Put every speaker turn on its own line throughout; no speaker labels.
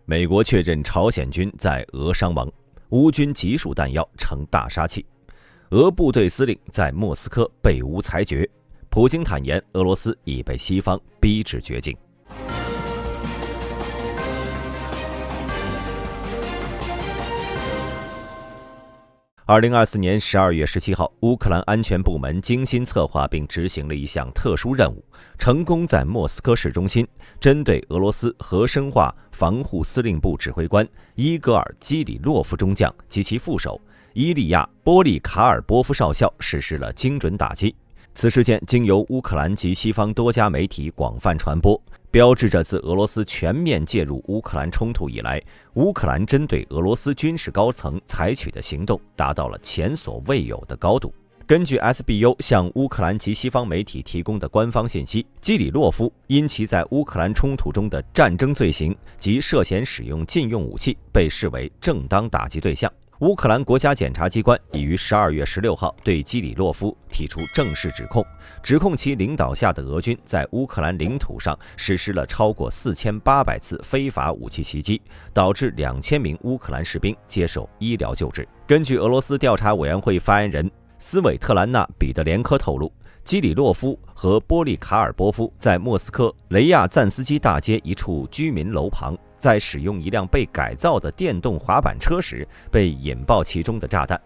美国确认朝鲜军在俄伤亡，乌军集束弹药成大杀器。俄部队司令在莫斯科被乌裁决，普京坦言俄罗斯已被西方逼至绝境。2024年12月17号，乌克兰安全部门精心策划并执行了一项特殊任务，成功在莫斯科市中心针对俄罗斯核生化防护司令部指挥官伊戈尔·基里洛夫中将及其副手伊利亚·波利卡尔波夫少校实施了精准打击。此事件经由乌克兰及西方多家媒体广泛传播，标志着自俄罗斯全面介入乌克兰冲突以来，乌克兰针对俄罗斯军事高层采取的行动达到了前所未有的高度。根据 SBU 向乌克兰及西方媒体提供的官方信息，基里洛夫因其在乌克兰冲突中的战争罪行及涉嫌使用禁用武器，被视为正当打击对象。乌克兰国家检察机关已于12月16号对基里洛夫提出正式指控，指控其领导下的俄军在乌克兰领土上实施了超过4800次非法武器袭击，导致2000名乌克兰士兵接受医疗救治。根据俄罗斯调查委员会发言人斯韦特兰娜·彼得连科透露，基里洛夫和波利卡尔波夫在莫斯科雷亚赞斯基大街一处居民楼旁，在使用一辆被改造的电动滑板车时被引爆其中的炸弹。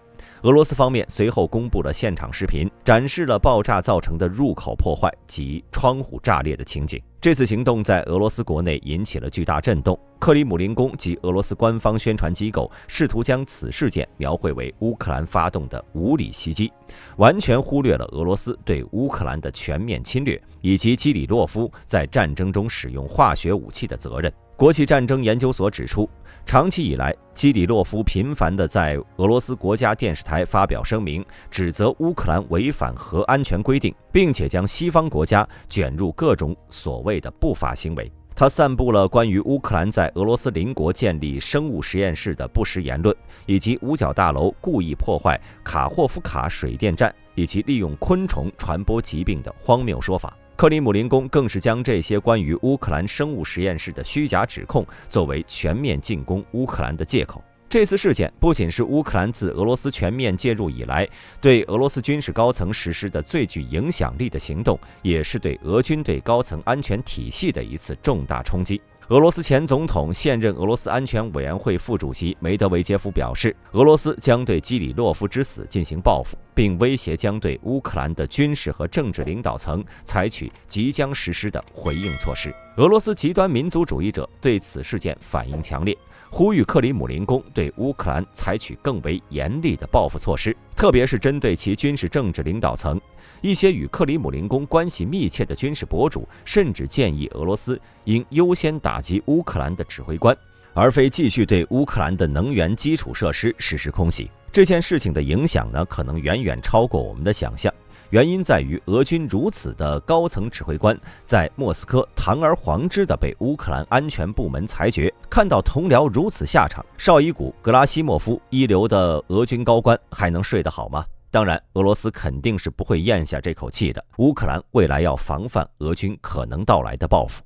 俄罗斯方面随后公布了现场视频，展示了爆炸造成的入口破坏及窗户炸裂的情景。这次行动在俄罗斯国内引起了巨大震动，克里姆林宫及俄罗斯官方宣传机构试图将此事件描绘为乌克兰发动的无理袭击，完全忽略了俄罗斯对乌克兰的全面侵略以及基里洛夫在战争中使用化学武器的责任。国际战争研究所指出，长期以来，基里洛夫频繁地在俄罗斯国家电视台发表声明，指责乌克兰违反核安全规定，并且将西方国家卷入各种所谓的不法行为。他散布了关于乌克兰在俄罗斯邻国建立生物实验室的不实言论，以及五角大楼故意破坏卡霍夫卡水电站，以及利用昆虫传播疾病的荒谬说法。克里姆林宫更是将这些关于乌克兰生物实验室的虚假指控作为全面进攻乌克兰的借口。这次事件不仅是乌克兰自俄罗斯全面介入以来对俄罗斯军事高层实施的最具影响力的行动，也是对俄军对高层安全体系的一次重大冲击。俄罗斯前总统、现任俄罗斯安全委员会副主席梅德韦杰夫表示，俄罗斯将对基里洛夫之死进行报复，并威胁将对乌克兰的军事和政治领导层采取即将实施的回应措施。俄罗斯极端民族主义者对此事件反应强烈，呼吁克里姆林宫对乌克兰采取更为严厉的报复措施，特别是针对其军事政治领导层。一些与克里姆林宫关系密切的军事博主甚至建议俄罗斯应优先打击乌克兰的指挥官，而非继续对乌克兰的能源基础设施实施空袭。这件事情的影响呢，可能远远超过我们的想象。原因在于俄军如此的高层指挥官在莫斯科堂而皇之地被乌克兰安全部门裁决，看到同僚如此下场，绍伊古、格拉西莫夫一流的俄军高官还能睡得好吗？当然，俄罗斯肯定是不会咽下这口气的。乌克兰未来要防范俄军可能到来的报复。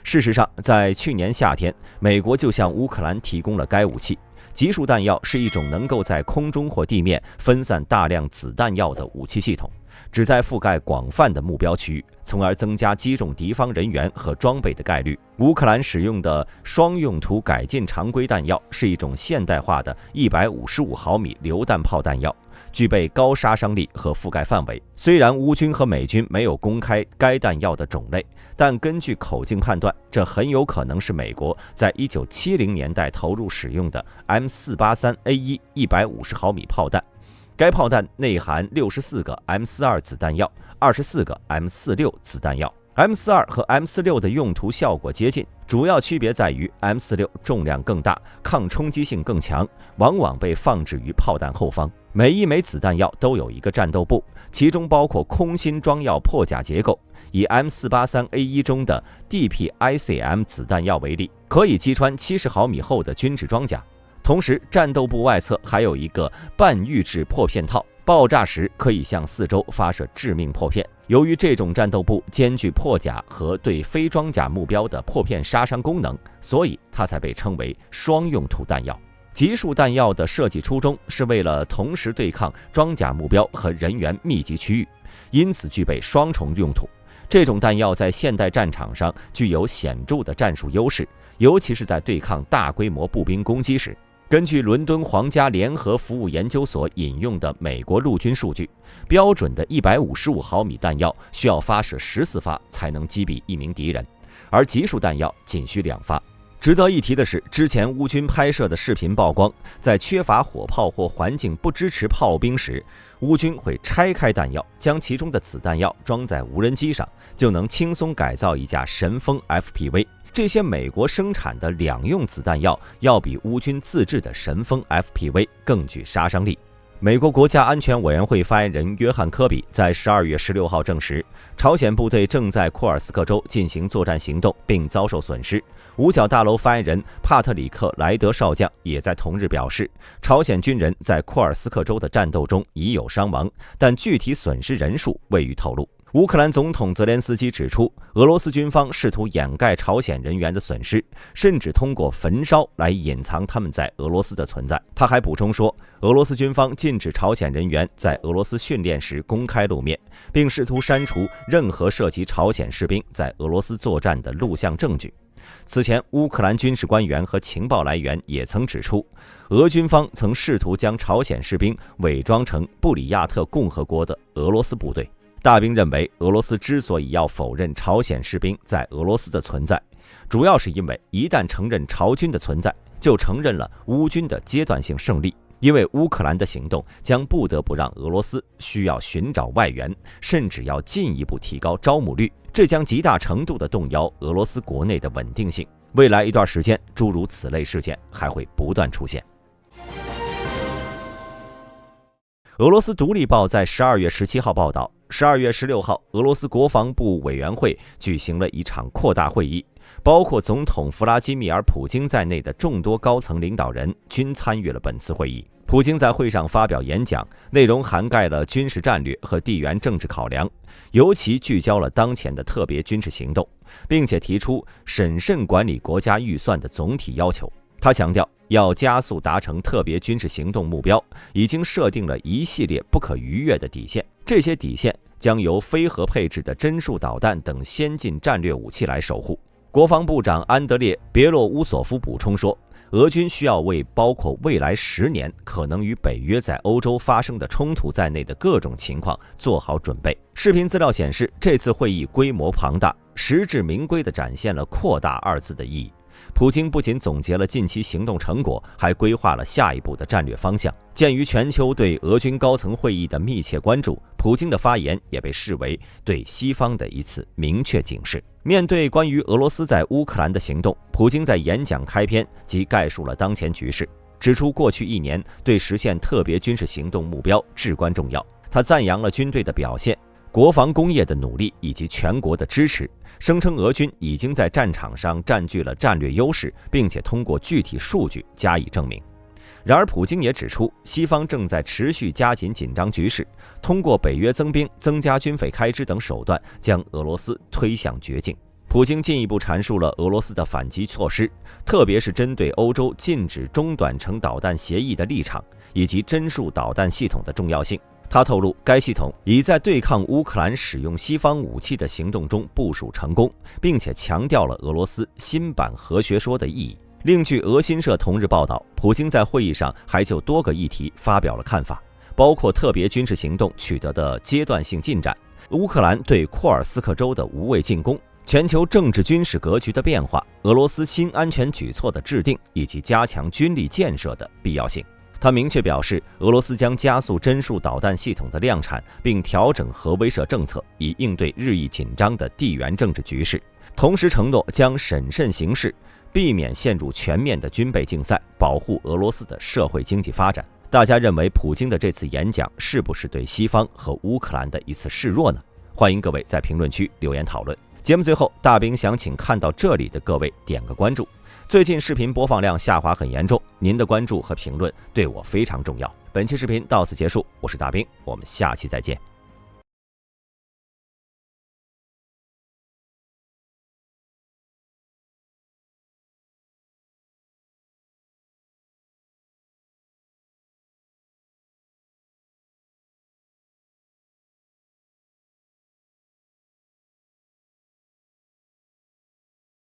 事实上，在去年夏天，美国就向乌克兰提供了该武器。集束弹药是一种能够在空中或地面分散大量子弹药的武器系统，旨在覆盖广泛的目标区域，从而增加击中敌方人员和装备的概率。乌克兰使用的双用途改进常规弹药是一种现代化的155毫米榴弹炮弹药，具备高杀伤力和覆盖范围。虽然乌军和美军没有公开该弹药的种类，但根据口径判断，这很有可能是美国在1970年代投入使用的 M483A1 150毫米炮弹。该炮弹内含64个 M42 子弹药，24个 M46 子弹药。M42 和 M46 的用途效果接近，主要区别在于 M46 重量更大，抗冲击性更强，往往被放置于炮弹后方。每一枚子弹药都有一个战斗部，其中包括空心装药破甲结构。以 M483A1 中的 DPICM 子弹药为例，可以击穿70毫米厚的军制装甲。同时，战斗部外侧还有一个半预制破片套，爆炸时可以向四周发射致命破片。由于这种战斗部兼具破甲和对非装甲目标的破片杀伤功能，所以它才被称为双用途弹药。集束弹药的设计初衷是为了同时对抗装甲目标和人员密集区域，因此具备双重用途。这种弹药在现代战场上具有显著的战术优势，尤其是在对抗大规模步兵攻击时。根据伦敦皇家联合服务研究所引用的美国陆军数据，标准的155毫米弹药需要发射14发才能击毙一名敌人，而集束弹药仅需2发。值得一提的是，之前乌军拍摄的视频曝光，在缺乏火炮或环境不支持炮兵时，乌军会拆开弹药，将其中的子弹药装在无人机上，就能轻松改造一架神风 FPV。这些美国生产的两用子弹药要比乌军自制的神风 FPV 更具杀伤力。美国国家安全委员会发言人约翰·科比在12月16号证实，朝鲜部队正在库尔斯克州进行作战行动，并遭受损失。五角大楼发言人帕特里克·莱德少将也在同日表示，朝鲜军人在库尔斯克州的战斗中已有伤亡，但具体损失人数未予透露。乌克兰总统泽连斯基指出，俄罗斯军方试图掩盖朝鲜人员的损失，甚至通过焚烧来隐藏他们在俄罗斯的存在。他还补充说，俄罗斯军方禁止朝鲜人员在俄罗斯训练时公开露面，并试图删除任何涉及朝鲜士兵在俄罗斯作战的录像证据。此前，乌克兰军事官员和情报来源也曾指出，俄军方曾试图将朝鲜士兵伪装成布里亚特共和国的俄罗斯部队。大兵认为，俄罗斯之所以要否认朝鲜士兵在俄罗斯的存在，主要是因为一旦承认朝军的存在，就承认了乌军的阶段性胜利。因为乌克兰的行动将不得不让俄罗斯需要寻找外援，甚至要进一步提高招募率，这将极大程度地动摇俄罗斯国内的稳定性。未来一段时间，诸如此类事件还会不断出现。俄罗斯独立报在12月17号报道，12月16号，俄罗斯国防部委员会举行了一场扩大会议，包括总统弗拉基米尔·普京在内的众多高层领导人均参与了本次会议。普京在会上发表演讲，内容涵盖了军事战略和地缘政治考量，尤其聚焦了当前的特别军事行动，并且提出审慎管理国家预算的总体要求。他强调，要加速达成特别军事行动目标，已经设定了一系列不可逾越的底线，这些底线将由非核配置的针束导弹等先进战略武器来守护。国防部长安德烈·别洛乌索夫补充说，俄军需要为包括未来10年可能与北约在欧洲发生的冲突在内的各种情况做好准备。视频资料显示，这次会议规模庞大，实至名归地展现了扩大2字的意义。普京不仅总结了近期行动成果，还规划了下一步的战略方向。鉴于全球对俄军高层会议的密切关注，普京的发言也被视为对西方的一次明确警示。面对关于俄罗斯在乌克兰的行动，普京在演讲开篇即概述了当前局势，指出过去1年对实现特别军事行动目标至关重要。他赞扬了军队的表现、国防工业的努力以及全国的支持，声称俄军已经在战场上占据了战略优势，并且通过具体数据加以证明。然而，普京也指出，西方正在持续加紧紧张局势，通过北约增兵、增加军费开支等手段，将俄罗斯推向绝境。普京进一步阐述了俄罗斯的反击措施，特别是针对欧洲禁止中短程导弹协议的立场，以及针束导弹系统的重要性。他透露，该系统已在对抗乌克兰使用西方武器的行动中部署成功，并且强调了俄罗斯新版核学说的意义。另据俄新社同日报道，普京在会议上还就多个议题发表了看法，包括特别军事行动取得的阶段性进展、乌克兰对库尔斯克州的无畏进攻、全球政治军事格局的变化、俄罗斯新安全举措的制定以及加强军力建设的必要性。他明确表示，俄罗斯将加速针束导弹系统的量产，并调整核威慑政策，以应对日益紧张的地缘政治局势。同时承诺将审慎行事，避免陷入全面的军备竞赛，保护俄罗斯的社会经济发展。大家认为，普京的这次演讲是不是对西方和乌克兰的一次示弱呢？欢迎各位在评论区留言讨论。节目最后，大兵想请看到这里的各位点个关注。最近视频播放量下滑很严重，您的关注和评论对我非常重要。本期视频到此结束，我是大兵，我们下期再见。